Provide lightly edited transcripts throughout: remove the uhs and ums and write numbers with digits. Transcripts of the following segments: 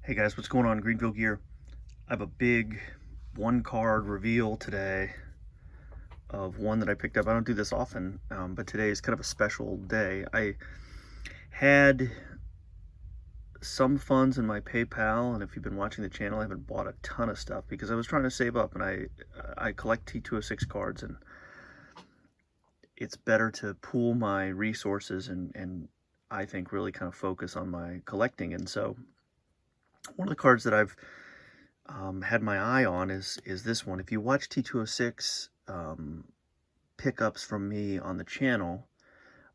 Hey guys, what's going on? Greenville Gear. I have a big one card reveal today of one that I picked up. I don't do this often, but today is kind of a special day. I had some funds in my PayPal, and if you've been watching the channel, I haven't bought a ton of stuff because I was trying to save up, and I collect T206 cards, and it's better to pool my resources and I think really kind of focus on my collecting. And so one of the cards that I've had my eye on is this one. If you watch T206 pickups from me on the channel,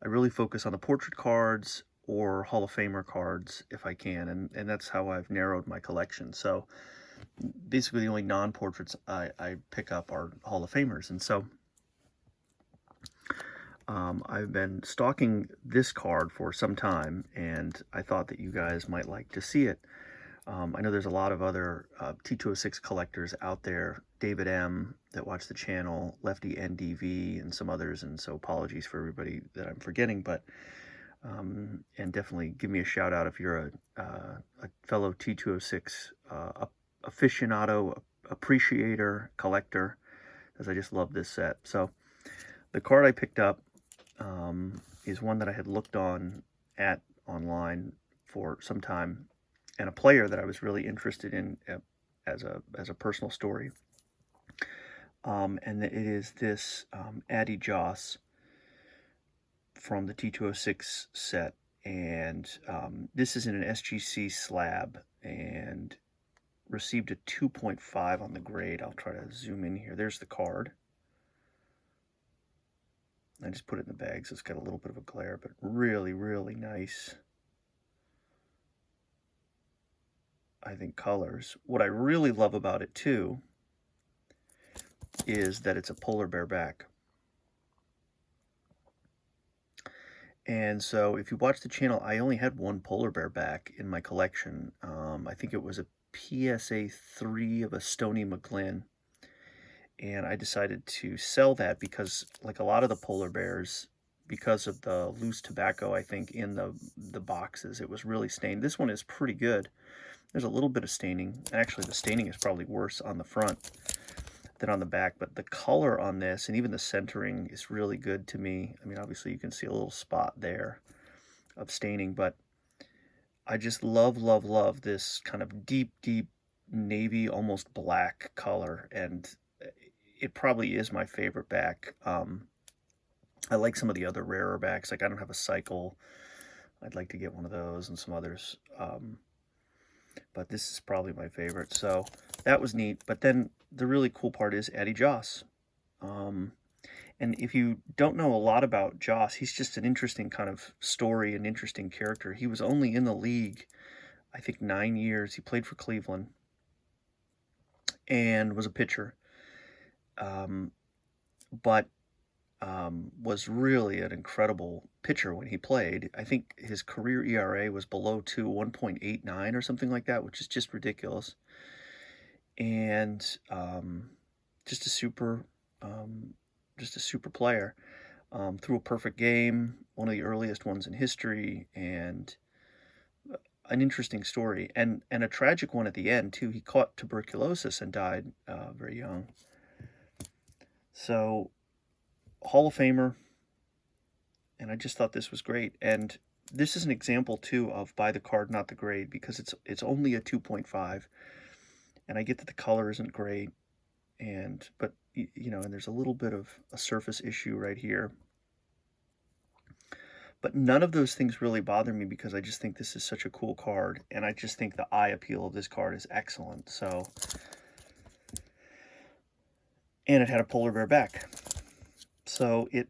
I really focus on the portrait cards or Hall of Famer cards if I can, and that's how I've narrowed my collection. So basically the only non-portraits I pick up are Hall of Famers. And so I've been stalking this card for some time, and I thought that you guys might like to see it. I know there's a lot of other T206 collectors out there, David M. that watch the channel, Lefty NDV, and some others, and so apologies for everybody that I'm forgetting, but and definitely give me a shout out if you're a fellow T206 aficionado, appreciator, collector, as I just love this set. So the card I picked up is one that I had looked at online for some time, and a player that I was really interested in as a personal story. And it is this Addy Joss from the T206 set, and this is in an SGC slab and received a 2.5 on the grade. I'll try to zoom in here. There's the card. I just put it in the bag, so it's got a little bit of a glare, but really, really nice, I think, colors. What I really love about it, too, is that it's a polar bear back. And so if you watch the channel, I only had one polar bear back in my collection. I think it was a PSA 3 of a Stony McGlynn. And I decided to sell that because, like a lot of the polar bears, because of the loose tobacco, I think, in the boxes, it was really stained. This one is pretty good. There's a little bit of staining. Actually, the staining is probably worse on the front than on the back, but the color on this and even the centering is really good to me. I mean, obviously you can see a little spot there of staining, but I just love, love, love this kind of deep, deep navy, almost black color, and it probably is my favorite back. I like some of the other rarer backs. Like, I don't have a cycle. I'd like to get one of those and some others. But this is probably my favorite. So that was neat. But then the really cool part is Addy Joss. And if you don't know a lot about Joss, he's just an interesting kind of story, an interesting character. He was only in the league, I think, 9 years. He played for Cleveland and was a pitcher. But was really an incredible pitcher when he played. I think his career ERA was below 2, 1.89 or something like that, which is just ridiculous. And just a super player. Threw a perfect game, one of the earliest ones in history, and an interesting story, and a tragic one at the end too. He caught tuberculosis and died very young. So, Hall of Famer, and I just thought this was great. And this is an example too of buy the card, not the grade, because it's only a 2.5, and I get that the color isn't great, but you know, and there's a little bit of a surface issue right here. But none of those things really bother me because I just think this is such a cool card, and I just think the eye appeal of this card is excellent. So, and it had a polar bear back. So it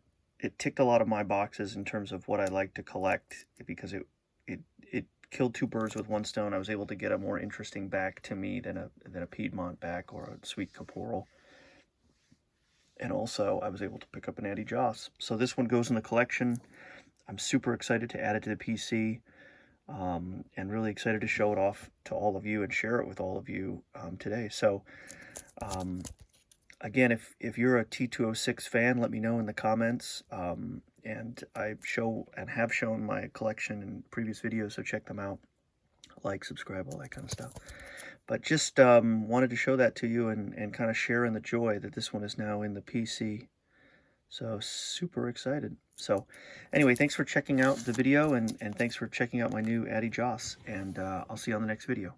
ticked a lot of my boxes in terms of what I like to collect, because it killed two birds with one stone. I was able to get a more interesting back to me than a Piedmont back or a Sweet Caporal. And also, I was able to pick up an Addy Joss. So this one goes in the collection. I'm super excited to add it to the PC, and really excited to show it off to all of you and share it with all of you today. So, again, if you're a T206 fan, let me know in the comments. And I have shown my collection in previous videos, so check them out. like, subscribe, all that kind of stuff. But just wanted to show that to you and kind of share in the joy that this one is now in the PC. So super excited. So anyway, thanks for checking out the video and thanks for checking out my new Addy Joss. And I'll see you on the next video.